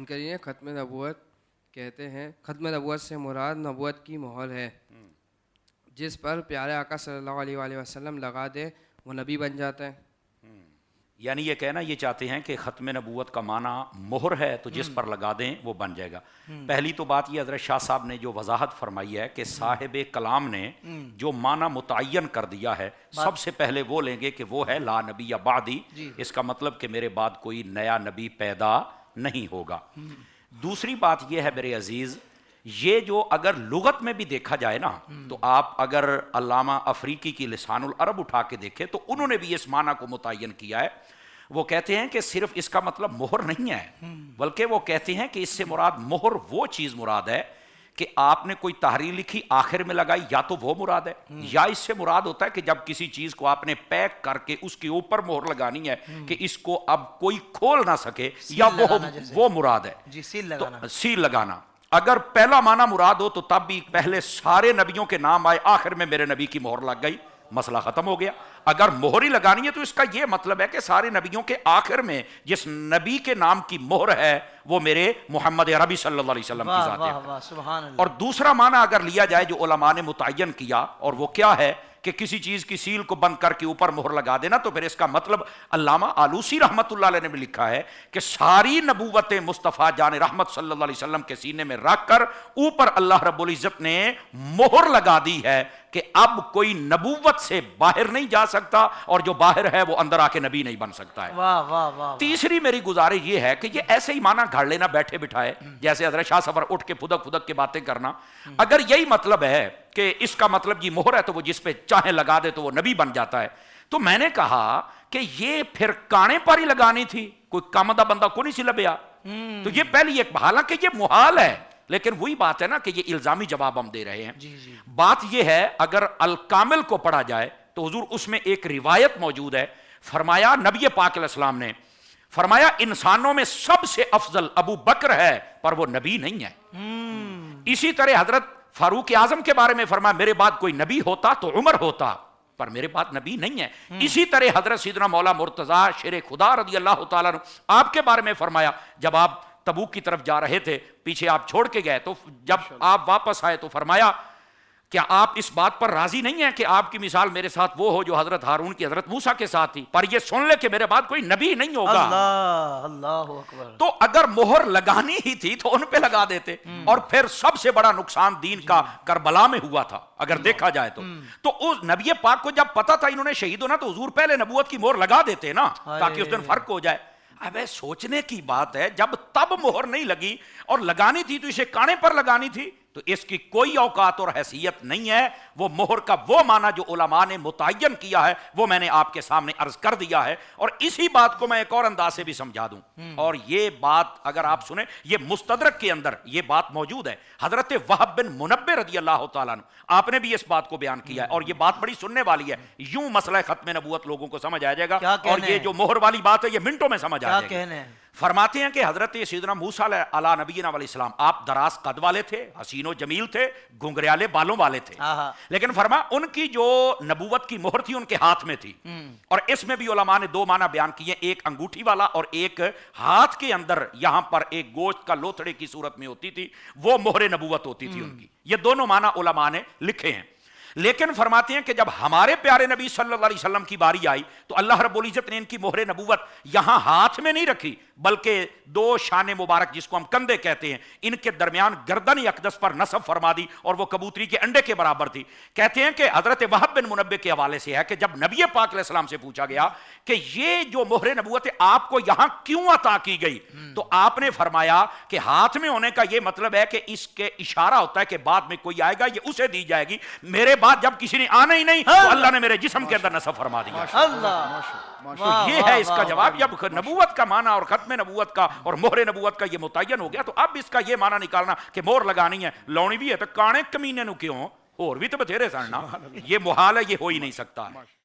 کریم ختم نبوت کہتے ہیں ختم نبوت سے مراد نبوت کی مہر ہے، جس پر پیارے آقا صلی اللہ علیہ وآلہ وسلم لگا دے وہ نبی بن جاتا ہے۔ یعنی یہ کہنا یہ چاہتے ہیں کہ ختم نبوت کا معنی مہر ہے تو جس پر لگا دیں وہ بن جائے گا۔ پہلی تو بات یہ حضرت شاہ صاحب نے جو وضاحت فرمائی ہے کہ صاحب کلام نے جو معنی متعین کر دیا ہے سب سے پہلے وہ لیں گے کہ وہ ہے لا نبی بعدی، اس کا مطلب کہ میرے بعد کوئی نیا نبی پیدا نہیں ہوگا۔ دوسری بات یہ ہے میرے عزیز، یہ جو اگر لغت میں بھی دیکھا جائے نا تو آپ اگر علامہ افریقی کی لسان العرب اٹھا کے دیکھیں تو انہوں نے بھی اس معنی کو متعین کیا ہے۔ وہ کہتے ہیں کہ صرف اس کا مطلب مہر نہیں ہے، بلکہ وہ کہتے ہیں کہ اس سے مراد مہر وہ چیز مراد ہے کہ آپ نے کوئی تحریر لکھی آخر میں لگائی، یا تو وہ مراد ہے، یا اس سے مراد ہوتا ہے کہ جب کسی چیز کو آپ نے پیک کر کے اس کے اوپر مہر لگانی ہے کہ اس کو اب کوئی کھول نہ سکے، یا وہ مراد ہے سیل لگانا۔ اگر پہلا معنی مراد ہو تو تب بھی پہلے سارے نبیوں کے نام آئے، آخر میں میرے نبی کی مہر لگ گئی، مسئلہ ختم ہو گیا۔ اگر مہر ہی لگانی ہے تو اس کا یہ مطلب ہے کہ سارے نبیوں کے آخر میں جس نبی کے نام کی مہر ہے وہ میرے محمد عربی صلی اللہ علیہ وسلم کی ذات ہے۔ اور دوسرا معنی اگر لیا جائے جو علماء نے متعین کیا، اور وہ کیا ہے کہ کسی چیز کی سیل کو بند کر کے اوپر مہر لگا دینا، تو پھر اس کا مطلب علامہ آلوسی رحمت اللہ علیہ نے بھی لکھا ہے کہ ساری نبوت مصطفیٰ جان رحمت صلی اللہ علیہ وسلم کے سینے میں رکھ کر اوپر اللہ رب العزت نے مہر لگا دی ہے کہ اب کوئی نبوت سے باہر نہیں جا سکتا، اور جو باہر ہے وہ اندر آ کے نبی نہیں بن سکتا ہے۔ تیسری میری گزارش یہ ہے کہ یہ ایسے ہی معنی گھڑ لینا بیٹھے بٹھائے، جیسے حضرت شاہ سفر اٹھ کے پھدک پھدک کے باتیں کرنا۔ اگر یہی مطلب ہے کہ اس کا مطلب یہ مہر ہے تو وہ جس پہ چاہے لگا دے تو وہ نبی بن جاتا ہے، تو میں نے کہا کہ یہ پھر کانے پر ہی لگانی تھی، کوئی کامدہ بندہ کو نہیں سی لبیا۔ تو یہ پہلی ایک، حالانکہ یہ محال ہے، لیکن وہی بات ہے نا کہ یہ الزامی جواب ہم دے رہے ہیں۔ بات یہ ہے اگر الکامل کو پڑھا جائے تو حضور اس میں ایک روایت موجود ہے، فرمایا نبی پاک علیہ السلام نے فرمایا انسانوں میں سب سے افضل ابو بکر ہے پر وہ نبی نہیں ہے۔ اسی طرح حضرت فاروق اعظم کے بارے میں فرمایا میرے بعد کوئی نبی ہوتا تو عمر ہوتا پر میرے بعد نبی نہیں ہے۔ اسی طرح حضرت سیدنا مولا مرتضیٰ شیر خدا رضی اللہ تعالیٰ عنہ آپ کے بارے میں فرمایا جب آپ تبوک کی طرف جا رہے تھے، پیچھے آپ چھوڑ کے گئے، تو جب آپ واپس آئے تو فرمایا کیا آپ اس بات پر راضی نہیں ہیں کہ آپ کی مثال میرے ساتھ وہ ہو جو حضرت ہارون کی حضرت موسیٰ کے ساتھ تھی، پر یہ سن لے کہ میرے بعد کوئی نبی نہیں ہوگا۔ اللہ اکبر۔ تو اگر مہر لگانی ہی تھی تو ان پہ لگا دیتے، اور پھر سب سے بڑا نقصان دین کا کربلا میں ہوا تھا اگر دیکھا جائے تو اس نبی پاک کو جب پتا تھا انہوں نے شہید ہونا تو حضور پہلے نبوت کی مہر لگا دیتے نا تاکہ اس دن فرق ہو جائے۔ اب سوچنے کی بات ہے جب تب مہر نہیں لگی اور لگانی تھی تو اسے کانے پر لگانی تھی، تو اس کی کوئی اوقات اور حیثیت نہیں ہے۔ وہ مہر کا وہ معنی جو علماء نے متعین کیا ہے وہ میں نے آپ کے سامنے عرض کر دیا ہے، اور اسی بات کو میں ایک اور انداز سے بھی سمجھا دوں۔ اور یہ بات اگر آپ سنیں، یہ مستدرک کے اندر یہ بات موجود ہے، حضرت وہب بن منبہ رضی اللہ تعالیٰ عنہ آپ نے بھی اس بات کو بیان کیا ہے، اور یہ بات بڑی سننے والی ہے، یوں مسئلہ ختم نبوت لوگوں کو سمجھ آ جائے گا، اور یہ جو مہر والی بات ہے یہ منٹوں میں سمجھ آ جائے گی۔ فرماتے ہیں کہ حضرت سیدنا موسیٰ علیہ نبینا علیہ السلام آپ دراز قد والے تھے، حسین و جمیل تھے، گھنگریالے بالوں والے تھے، لیکن فرما ان کی جو نبوت کی مہر تھی ان کے ہاتھ میں تھی، اور اس میں بھی علماء نے دو معنی بیان کیے، ایک انگوٹھی والا اور ایک ہاتھ کے اندر یہاں پر ایک گوشت کا لوتھڑے کی صورت میں ہوتی تھی، وہ مہر نبوت ہوتی تھی ان کی۔ یہ دونوں معنی علماء نے لکھے ہیں، لیکن فرماتے ہیں کہ جب ہمارے پیارے نبی صلی اللہ علیہ وسلم کی باری آئی تو اللہ رب العزت نے ان کی مہر نبوت یہاں ہاتھ میں نہیں رکھی، بلکہ دو شان مبارک جس کو ہم کندھے کہتے ہیں ان کے درمیان گردن اقدس پر نصب فرما دی، اور وہ کبوتری کے انڈے کے برابر تھی۔ کہتے ہیں کہ حضرت وہب بن منبہ کے حوالے سے ہے کہ جب نبی پاک علیہ السلام سے پوچھا گیا کہ یہ جو مہر نبوت آپ کو یہاں کیوں عطا کی گئی، تو آپ نے فرمایا کہ ہاتھ میں ہونے کا یہ مطلب ہے کہ اس کے اشارہ ہوتا ہے کہ بعد میں کوئی آئے گا یہ اسے دی جائے گی، میرے بعد جب کسی نے آنا ہی نہیں تو اللہ نے میرے جسم کے اندر نصب فرما دیا۔ تو یہ ہے اس کا جواب۔ جب نبوت کا معنی اور ختم نبوت کا اور مہر نبوت کا یہ متعین ہو گیا تو اب اس کا یہ معنی نکالنا کہ مہر لگانی ہے، لونی بھی ہے تو کانے کمینے نو کیوں، اور بھی تو بتھیرے سننا، یہ محال ہے، یہ ہو ہی نہیں سکتا۔